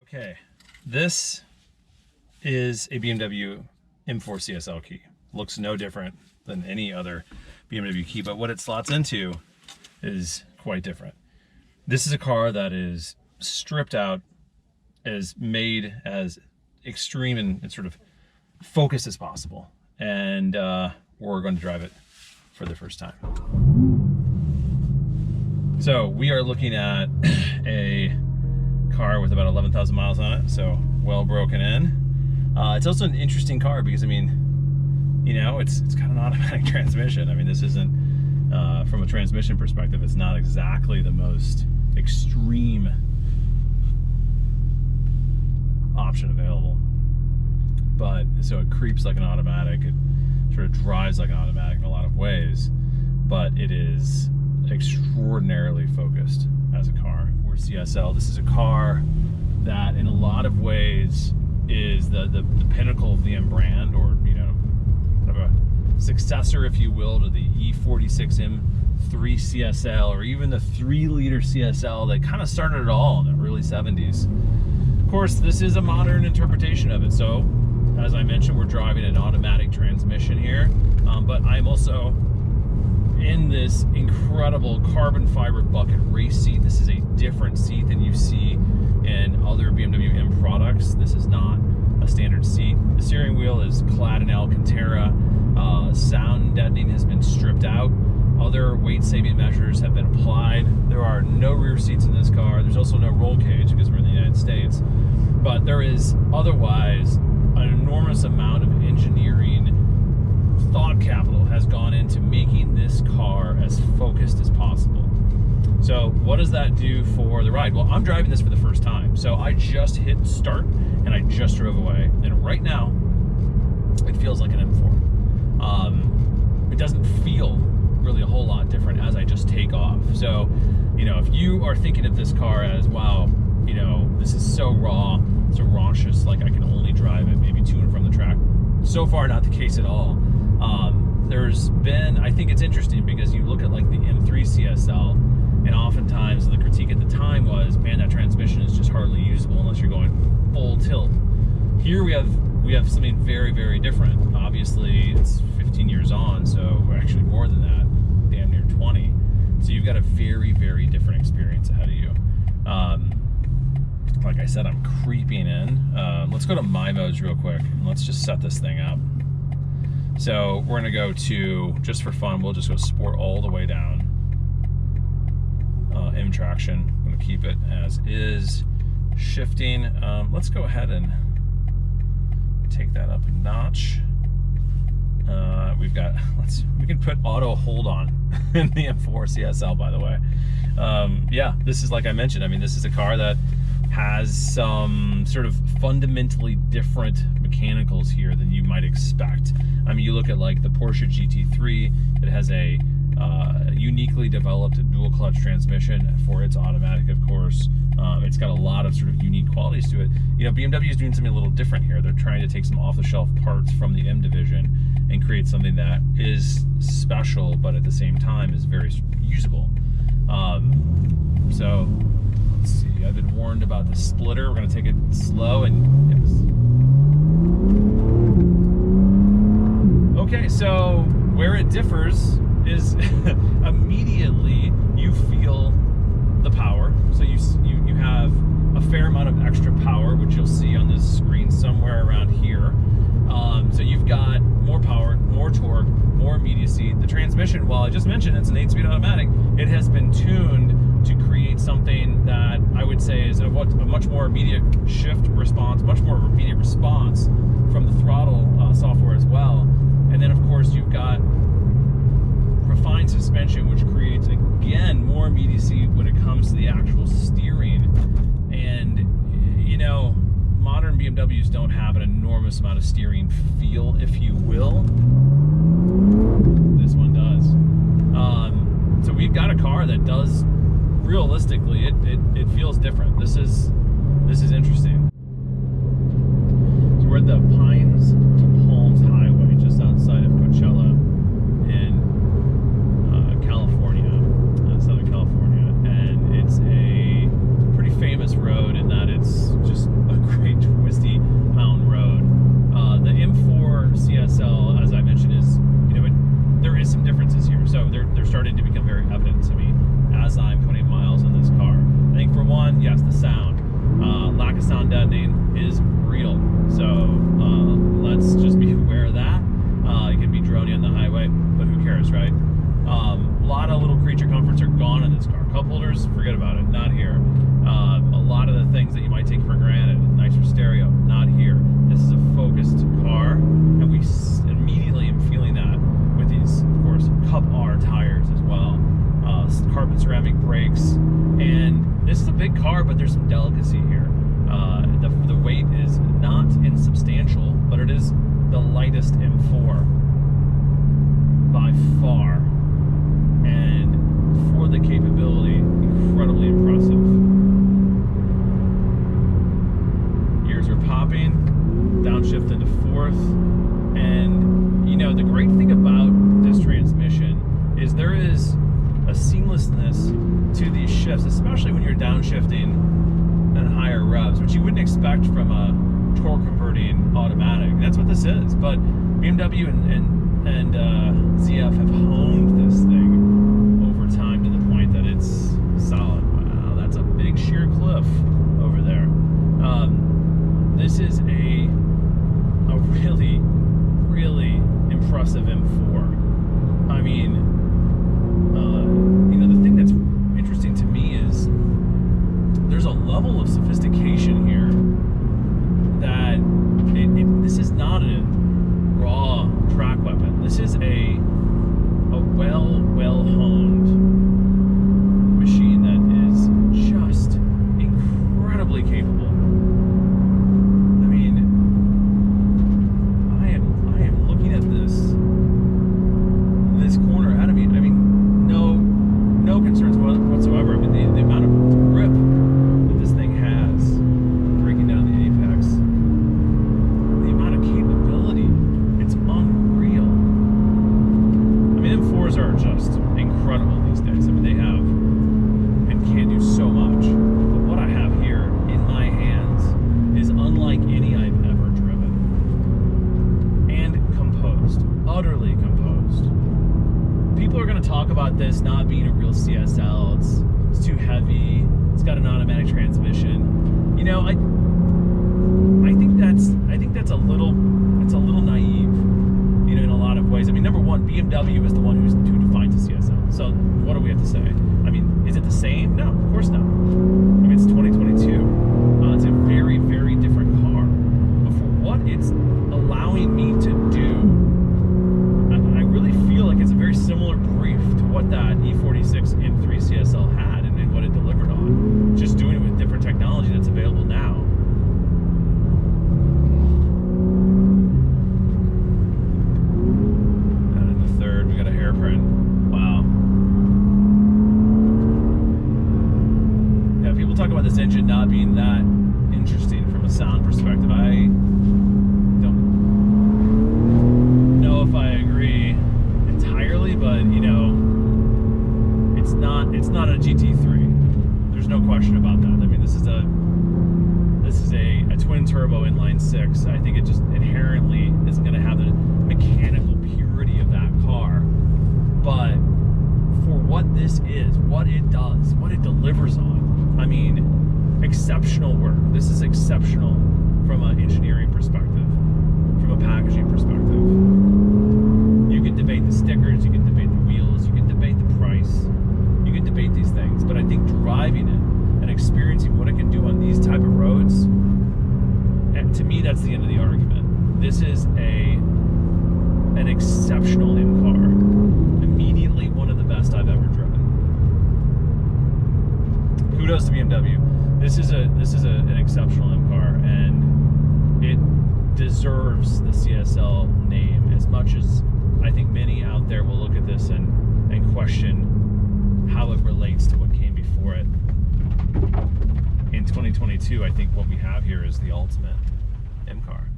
Okay, this is a BMW M4 CSL key. Looks no different than any other BMW key, but what it slots into is quite different. This is a car that is stripped out, is made as extreme and sort of focused as possible, and we're going to drive it for the first time. So we are looking at a car with about 11,000 miles on it, so well broken in. It's also an interesting car because, I mean, you know, it's got an automatic transmission. I mean, this isn't, from a transmission perspective, it's not exactly the most extreme option available. But, so it creeps like an automatic, it sort of drives like an automatic in a lot of ways, but it is extraordinarily focused as a car. We're CSL. This is a car that in a lot of ways is the pinnacle of the M brand, or, you know, kind of a successor, if you will, to the E46 M3 CSL, or even the 3-liter CSL that kind of started it all in the early 70s. Of course, this is a modern interpretation of it. So, as I mentioned, we're driving an automatic transmission here, but I'm also in this incredible carbon fiber bucket race seat. This is a different seat than you see in other BMW M products. This is not a standard seat. The steering wheel is clad in Alcantara. Sound deadening has been stripped out. Other weight-saving measures have been applied. There are no rear seats in this car. There's also no roll cage because we're in the United States. But there is otherwise an enormous amount of engineering thought capital has gone into making this car as focused as possible. So what does that do for the ride? Well, I'm driving this for the first time. So I just hit start and I just drove away. And right now, it feels like an M4. It doesn't feel really a whole lot different as I just take off. So, you know, if you are thinking of this car as, wow, you know, this is so raw, so rauncous, like I can only drive it maybe to and from the track. So far, not the case at all. There's been, I think it's interesting because you look at like the M3 CSL, and oftentimes the critique at the time was, man, that transmission is just hardly usable unless you're going full tilt. Here we have something very, very different. Obviously, it's 15 years on, so we're actually more than that, damn near 20. So you've got a very, very different experience ahead of you. Like I said, I'm creeping in. Let's go to My Modes real quick, and let's just set this thing up. So we're gonna go to, just for fun, we'll just go sport all the way down. M traction, I'm gonna keep it as is. Shifting, let's go ahead and take that up a notch. We've got, we can put auto hold on in the M4 CSL, by the way. Yeah, this is, like I mentioned, I mean, this is a car that has some sort of fundamentally different mechanicals here than you might expect. I mean, you look at like the Porsche GT3, it has a uniquely developed dual clutch transmission for its automatic, of course. It's got a lot of sort of unique qualities to it. You know, BMW is doing something a little different here. They're trying to take some off-the-shelf parts from the M division and create something that is special, but at the same time is very usable. So let's see, I've been warned about the splitter. We're gonna take it slow and yes. Okay, so where it differs is immediately you feel the power. So you have a fair amount of extra power, which you'll see on this screen somewhere around here. So you've got more power, more torque, more immediacy. The transmission, while I just mentioned it's an 8-speed automatic, it has been tuned to create something that I would say is a much more immediate shift response, much more immediate response from the throttle software as well. And then of course you've got refined suspension, which creates again more immediacy when it comes to the actual steering. And you know, modern BMWs don't have an enormous amount of steering feel, if you will. This one does. So we've got a car that does, realistically, it feels different. This is interesting. So we're at the Pines to Palms Highway, just outside of Coachella in California, Southern California, and it's a pretty famous road in that it's just not here. A lot of the things that you might take for granted, nicer stereo, not here. This is a focused car, and we immediately am feeling that with these, of course, Cup R tires as well. Carbon ceramic brakes, and this is a big car, but there's some delicacy here. The weight is not insubstantial, but it is the lightest M4 by far, and for the capability, incredibly impressive. Gears are popping, downshift into fourth, and you know, the great thing about this transmission is there is a seamlessness to these shifts, especially when you're downshifting and higher revs, which you wouldn't expect from a torque converting automatic. That's what this is. But BMW and ZF have honed this thing over time to the point that it's solid. Wow, that's a big sheer cliff over there. This is a really, really impressive M4. I mean, you know, the thing that's interesting to me is there's a level of sophistication here that this is not a raw track weapon. This is a well honed machine that is just incredibly capable. I mean, I am looking at this corner ahead of me. I mean, no concerns whatsoever. I mean, the amount of grip that this thing has, breaking down the apex, the amount of capability, it's unreal. I mean, M4s are just incredible these days. I mean, they have and can do so much. But what I have here in my hands is unlike any I've ever driven. And composed, utterly composed. People are going to talk about this not being a real CSL. It's too heavy. It's got an automatic transmission. You know, I think that's a little naive. You know, in a lot of ways. I mean, number one, BMW is the one who defines a CSL. So what do we have to say? I mean, is it the same? No, of course not. I mean, it's 2022. It's a very, very different car. But for what it's allowing me to do, I really feel like it's a very similar brief to what that E46 M3 CSL had and what it delivered on. Just doing it with different technology that's available now. And in the third, we got a hairprint. Wow. Yeah, people talk about this engine not being that interesting from a sound perspective. I don't know if I agree entirely, but you know, it's not a GT3. There's no question about that. I mean, this is a twin turbo inline six. I think it just inherently isn't going to have the mechanical purity of that car. But for what this is, what it does, what it delivers on, I mean, exceptional work. This is exceptional from an engineering perspective, from a packaging perspective. You can debate the stickers, you can debate the wheels, you can debate the price, you can debate these things, but I think driving it and experiencing what it can do on these type of roads, and to me, that's the end of the argument. This is an exceptional M car, immediately one of the best I've ever driven. Kudos to BMW. This is an exceptional M car, and it deserves the CSL name as much as I think many out there will look at this and question how it relates to what came before it. In 2022, I think what we have here is the ultimate M car.